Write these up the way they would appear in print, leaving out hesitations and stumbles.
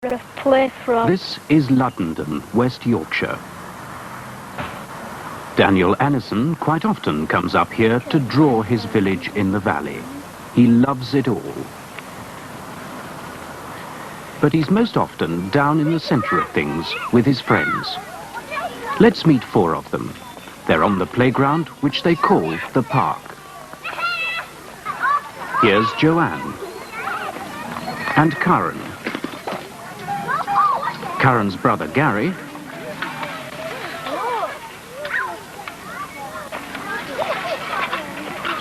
a play from... This is Luddenden, West Yorkshire. Daniel Annison quite often comes up here to draw his village in the valley. He loves it all. But he's most often down in the centre of things with his friends. Let's meet 4 of them. They're on the playground, which they call the park. Here's Joanne and Karen. Karen's brother Gary,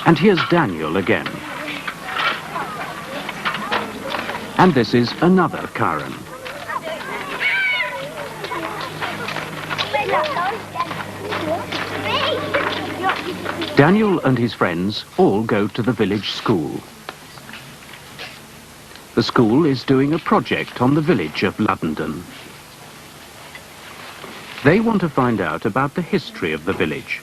and here's Daniel again. And this is another Karen. Daniel and his friends all go to the village school. The school is doing a project on the village of Luddenden. They want to find out about the history of the village.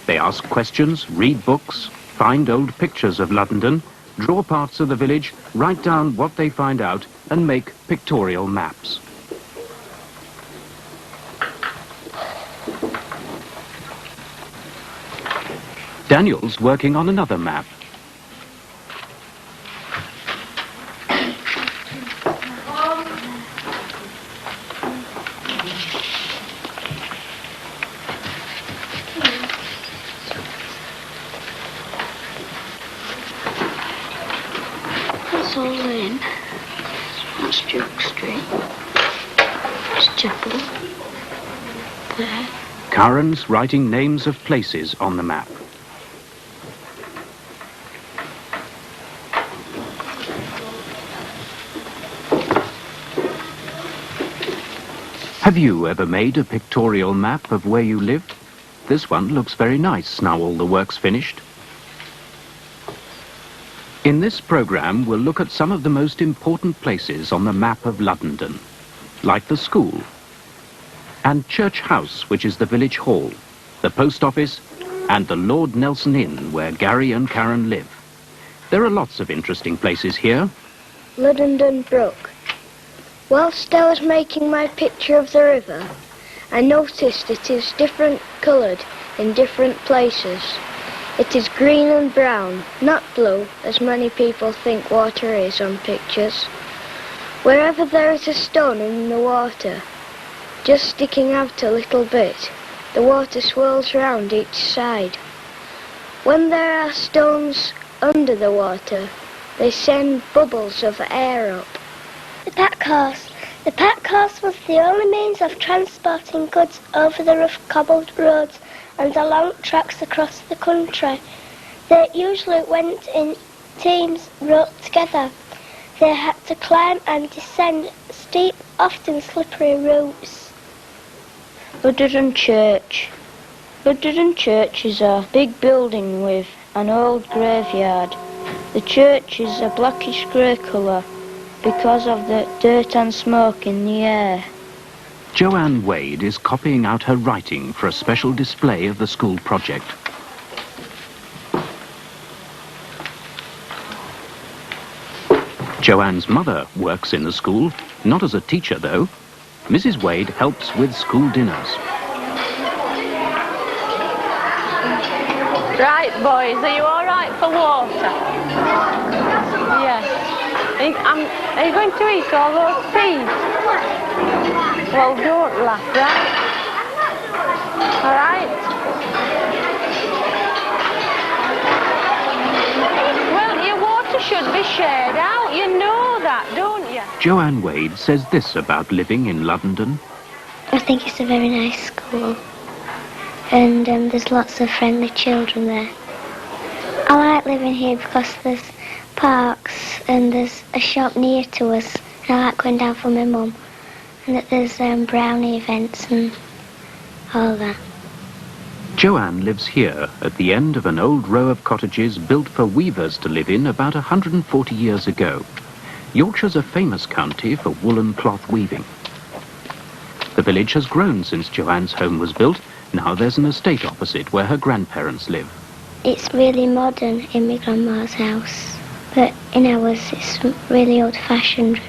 They ask questions, read books, find old pictures of Luddenden, draw parts of the village, write down what they find out, and make pictorial maps. Daniel's working on another map. That's all in. That's Duke Street. There's Chapel. There. Karen's writing names of places on the map. Have you ever made a pictorial map of where you lived? This one looks very nice now all the work's finished. In this programme, we'll look at some of the most important places on the map of Luddenden, like the school, and Church House, which is the village hall, the post office, and the Lord Nelson Inn, where Gary and Karen live. There are lots of interesting places here. Luddenden Brook. Whilst I was making my picture of the river, I noticed it is different coloured in different places. It is green and brown, not blue, as many people think water is on pictures. Wherever there is a stone in the water, just sticking out a little bit, the water swirls round each side. When there are stones under the water, they send bubbles of air up. The pack horse. The pack horse was the only means of transporting goods over the rough cobbled roads and along tracks across the country. They usually went in teams roped together. They had to climb and descend steep, often slippery routes. Luddenden Church. Luddenden Church is a big building with an old graveyard. The church is a blackish grey colour because of the dirt and smoke in the air. Joanne Wade is copying out her writing for a special display of the school project. Joanne's mother works in the school, not as a teacher though. Mrs. Wade helps with school dinners. Right, boys, are you all right for water? Yes. Are you going to eat all those peas? Well, don't laugh, right? All right? Well, your water should be shared out. You know that, don't you? Joanne Wade says this about living in Luddenden. I think it's a very nice school, and there's lots of friendly children there. I like living here because there's parks and there's a shop near to us, and I like going down for my mum, and that there's brownie events and all that. Joanne lives here at the end of an old row of cottages built for weavers to live in about 140 years ago. Yorkshire's a famous county for woolen cloth weaving. The village has grown since Joanne's home was built. Now there's an estate opposite where her grandparents live. It's really modern in my grandma's house, but in ours it's really old-fashioned.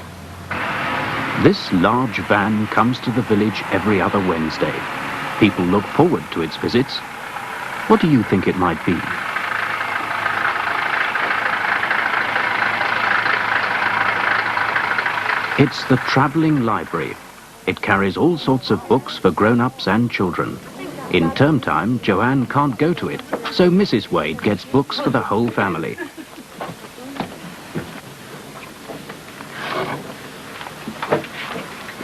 This large van comes to the village every other Wednesday. People look forward to its visits. What do you think it might be? It's the travelling library. It carries all sorts of books for grown-ups and children. In term time, Joanne can't go to it, so Mrs. Wade gets books for the whole family.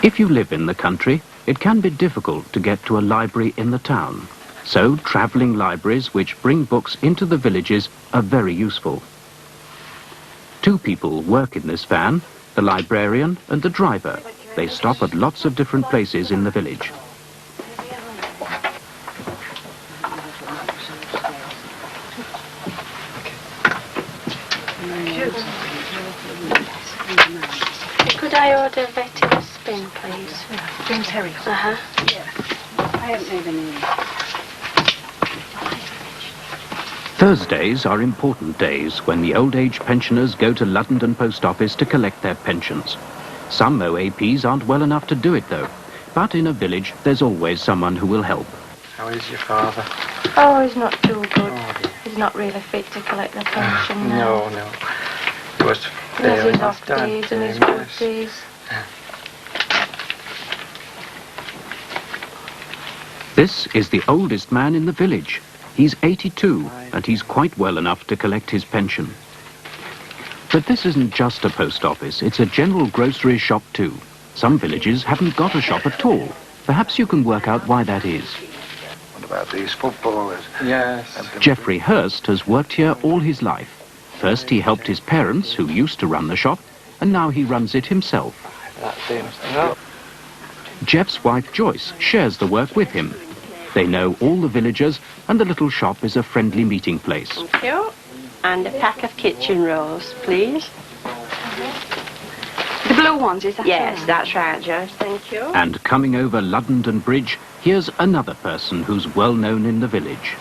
If you live in the country, it can be difficult to get to a library in the town. So travelling libraries which bring books into the villages are very useful. 2 people work in this van, the librarian and the driver. They stop at lots of different places in the village. Could I order a vetiver spin, please? James Herriot. Uh-huh. I haven't made any. Thursdays are important days when the old age pensioners go to Luddenden post office to collect their pensions. Some OAPs aren't well enough to do it though, but in a village there's always someone who will help. How is your father? Oh, he's not too good. Oh, dear. He's not really fit to collect the pension now. No. He was There's failing his his off dad, days and his yes. good days. This is the oldest man in the village. He's 82 and he's quite well enough to collect his pension. But this isn't just a post office, it's a general grocery shop too. Some villages haven't got a shop at all. Perhaps you can work out why that is. What about these footballers? Yes. Geoffrey Hurst has worked here all his life. First he helped his parents, who used to run the shop, and now he runs it himself. That seems to help. Jeff's wife Joyce shares the work with him. They know all the villagers, and the little shop is a friendly meeting place. Thank you. And a pack of kitchen rolls, please. The blue ones, is that Yes, right? that's right, Joyce. Thank you. And coming over Luddenden Bridge, here's another person who's well known in the village.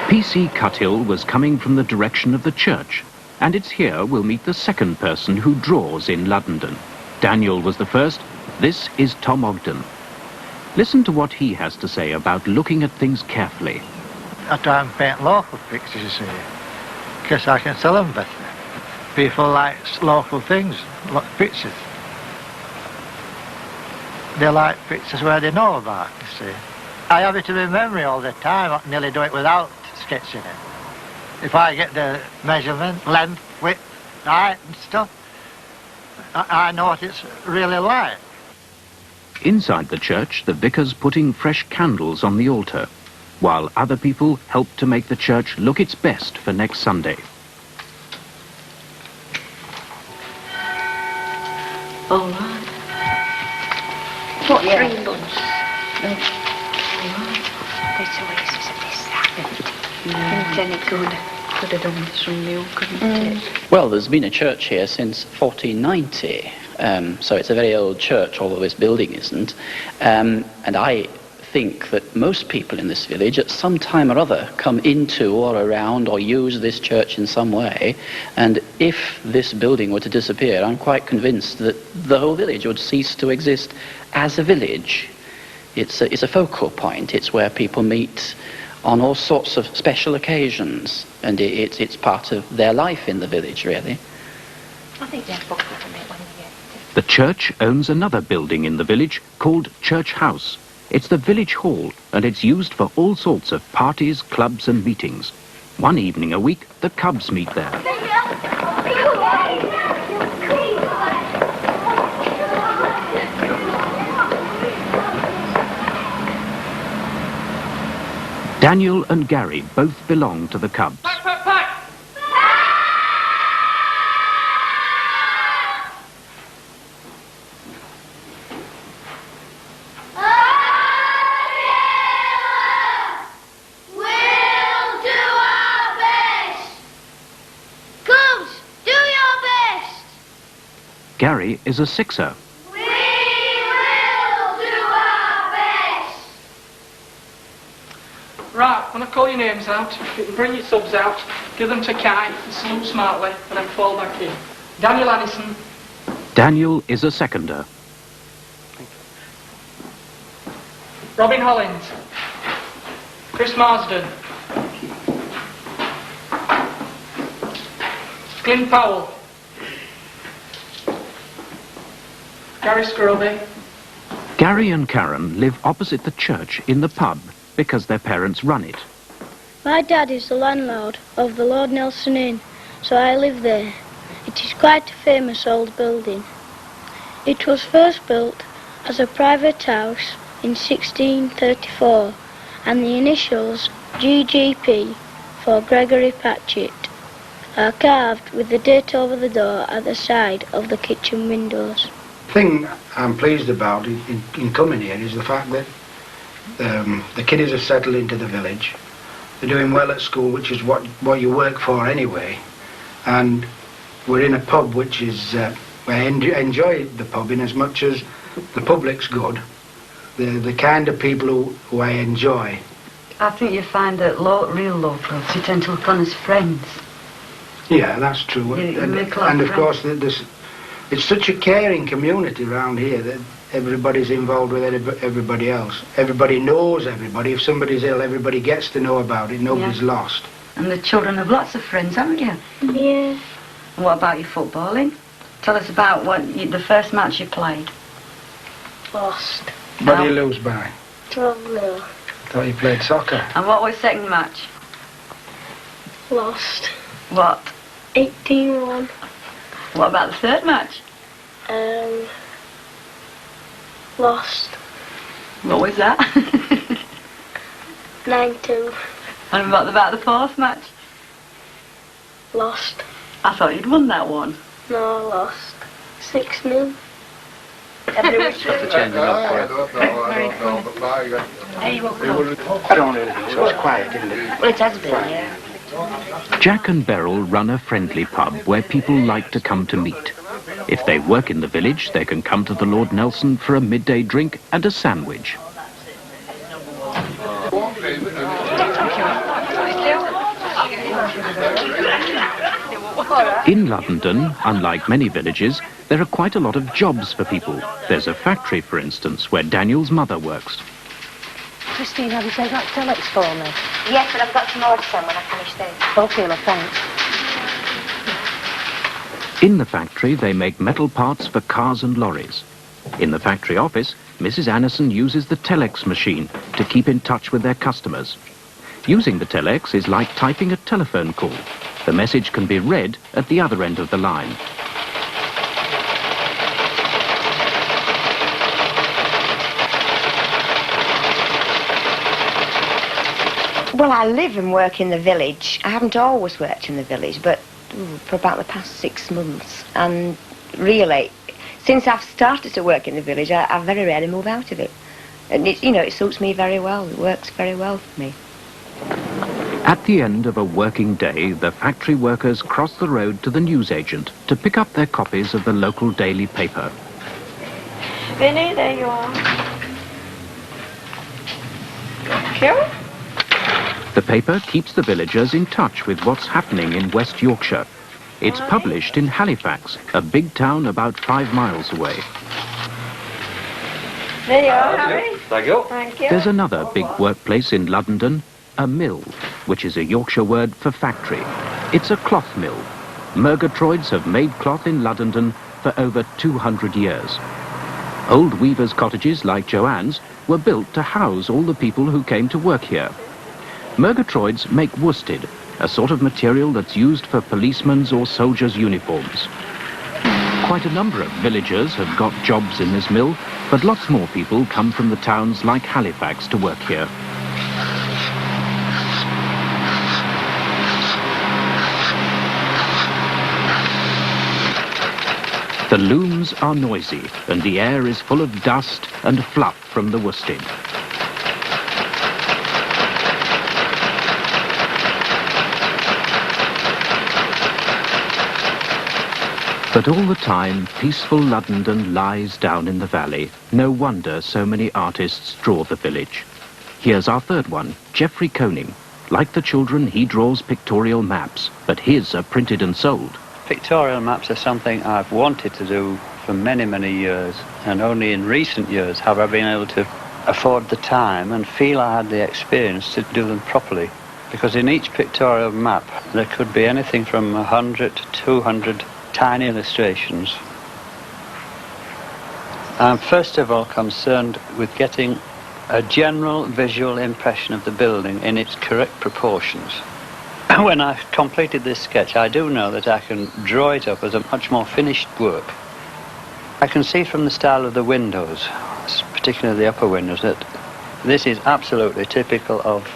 P.C. Cuthill was coming from the direction of the church, and it's here we'll meet the second person who draws in Luddenden. Daniel was the first. This is Tom Ogden. Listen to what he has to say about looking at things carefully. I try and paint local pictures, you see, because I can sell them better. People like local things, pictures. They like pictures where they know about, you see. I have it in memory all the time. I can nearly do it without sketching it. If I get the measurement, length, width, height and stuff, I know what it's really like. Inside the church, the vicar's putting fresh candles on the altar, while other people help to make the church look its best for next Sunday. All right. What, 3 months? This always is a miss, that. Isn't any good? Could have done with some new, couldn't it? Well, there's been a church here since 1490, so it's a very old church, although this building isn't. And I think that most people in this village at some time or other come into or around or use this church in some way, and if this building were to disappear, I'm quite convinced that the whole village would cease to exist as a village. It's a focal point. It's where people meet on all sorts of special occasions, and it's part of their life in the village, really. I think they're booked for me when we get The church owns another building in the village called Church House. It's the village hall, and it's used for all sorts of parties, clubs and meetings. One evening a week, the Cubs meet there. Daniel and Gary both belong to the Cubs. Gary is a sixer. Right, when I call your names out, you can bring your subs out, give them to Kai, and salute smartly, and then fall back in. Daniel Addison. Daniel is a seconder. Robin Hollins. Chris Marsden. Glyn Powell. Gary Scroby. Gary and Karen live opposite the church in the pub because their parents run it. My dad is the landlord of the Lord Nelson Inn, so I live there. It is quite a famous old building. It was first built as a private house in 1634, and the initials GGP for Gregory Patchett are carved with the date over the door at the side of the kitchen windows. The thing I'm pleased about in coming here is the fact that the kiddies are settled into the village. They're doing well at school, which is what you work for anyway. And we're in a pub which is, I enjoy the pub in as much as the public's good. The kind of people who I enjoy. I think you find that real locals, you tend to look on as friends. Yeah, that's true. You and make a lot of of course, it's such a caring community around here that everybody's involved with everybody else. Everybody knows everybody. If somebody's ill, everybody gets to know about it. Nobody's lost. And the children have lots of friends, haven't you? Yeah. And what about your footballing? Tell us about the first match you played. Lost. What do you lose by? 12-0. I thought you played soccer. And what was second match? Lost. What? 18-1. What about the third match? Lost. What was that? 9-2. And what about the fourth match? Lost. I thought you'd won that one. No, lost. 6-0. Everyone I don't really think so. It's quiet, isn't it? Well, it has been, yeah. Jack and Beryl run a friendly pub where people like to come to meet. If they work in the village, they can come to the Lord Nelson for a midday drink and a sandwich. In Luddenden, unlike many villages, there are quite a lot of jobs for people. There's a factory, for instance, where Daniel's mother works. Christine, have you taken that telex for me? Yes, but I've got some more to send when I finish this. Okay, well, thanks. In the factory, they make metal parts for cars and lorries. In the factory office, Mrs. Annison uses the telex machine to keep in touch with their customers. Using the telex is like typing a telephone call. The message can be read at the other end of the line. Well, I live and work in the village. I haven't always worked in the village, but for about the past 6 months. And really, since I've started to work in the village, I very rarely move out of it. And it suits me very well. It works very well for me. At the end of a working day, the factory workers cross the road to the newsagent to pick up their copies of the local daily paper. Vinny, there you are. Thank you. The paper keeps the villagers in touch with what's happening in West Yorkshire. It's published in Halifax, a big town about 5 miles away. There you are, Harry. Thank you. Thank you. There's another big workplace in Luddenden, a mill, which is a Yorkshire word for factory. It's a cloth mill. Murgatroyds have made cloth in Luddenden for over 200 years. Old weavers' cottages like Joanne's were built to house all the people who came to work here. Murgatroyds make worsted, a sort of material that's used for policemen's or soldiers' uniforms. Quite a number of villagers have got jobs in this mill, but lots more people come from the towns like Halifax to work here. The looms are noisy, and the air is full of dust and fluff from the worsted. But all the time, peaceful Luddenden lies down in the valley. No wonder so many artists draw the village. Here's our third one, Geoffrey Koning. Like the children, he draws pictorial maps, but his are printed and sold. Pictorial maps are something I've wanted to do for many, many years, and only in recent years have I been able to afford the time and feel I had the experience to do them properly. Because in each pictorial map there could be anything from 100 to 200 tiny illustrations. I'm first of all concerned with getting a general visual impression of the building in its correct proportions. When I've completed this sketch, I do know that I can draw it up as a much more finished work. I can see from the style of the windows, particularly the upper windows, that this is absolutely typical of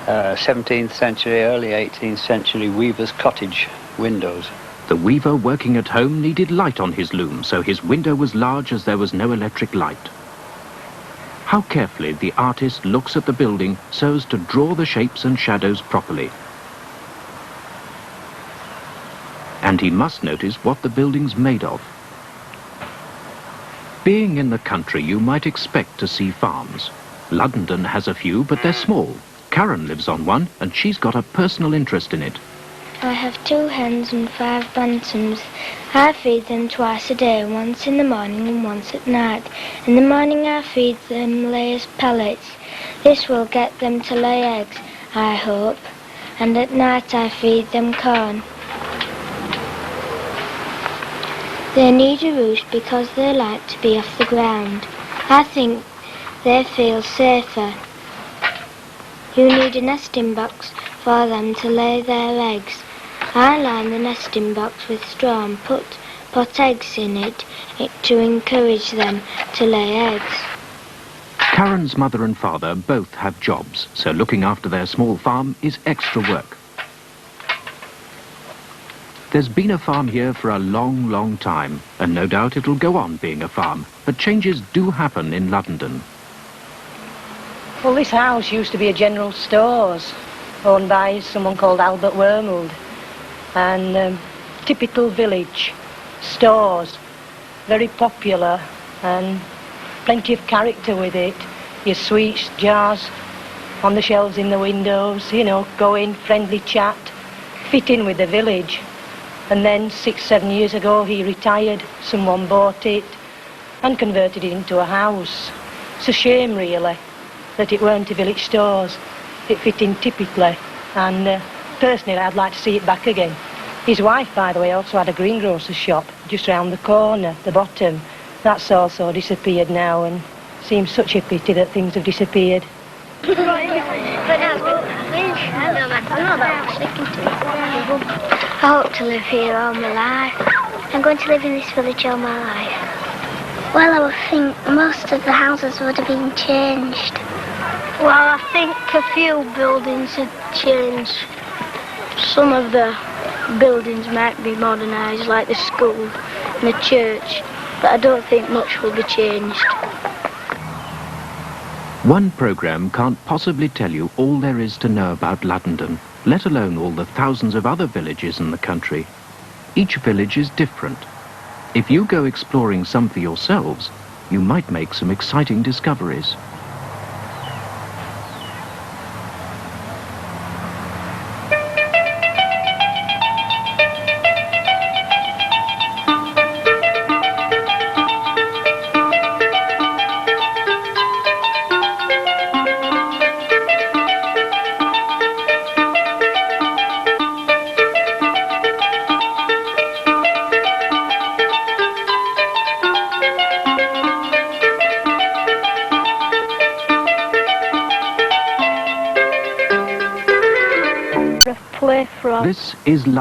17th century, early 18th century weaver's cottage windows. The weaver working at home needed light on his loom, so his window was large as there was no electric light. How carefully the artist looks at the building so as to draw the shapes and shadows properly. And he must notice what the building's made of. Being in the country, you might expect to see farms. Luddenden has a few, but they're small. Karen lives on one, and she's got a personal interest in it. I have 2 hens and 5 bantams. I feed them twice a day, once in the morning and once at night. In the morning I feed them layers pellets. This will get them to lay eggs, I hope. And at night I feed them corn. They need a roost because they like to be off the ground. I think they feel safer. You need a nesting box for them to lay their eggs. I line the nesting box with straw and put eggs in it to encourage them to lay eggs. Karen's mother and father both have jobs, so looking after their small farm is extra work. There's been a farm here for a long, long time, and no doubt it'll go on being a farm, but changes do happen in Luddenden. Well, this house used to be a general stores, owned by someone called Albert Wormald. And typical village stores, very popular and plenty of character with it. Your sweets, jars on the shelves in the windows, you know, go in, friendly chat, fit in with the village. And then 6-7 years ago he retired, someone bought it and converted it into a house. It's a shame really that it weren't a village stores. It fit in typically, and personally I'd like to see it back again. His wife, by the way, also had a greengrocer's shop just round the corner, the bottom. That's also disappeared now, and seems such a pity that things have disappeared. I hope to live here all my life. I'm going to live in this village all my life. Well, I would think most of the houses would have been changed. Well, I think a few buildings have changed. Some of the buildings might be modernised, like the school and the church, but I don't think much will be changed. One programme can't possibly tell you all there is to know about Luddenden, let alone all the thousands of other villages in the country. Each village is different. If you go exploring some for yourselves, you might make some exciting discoveries. Play from. This is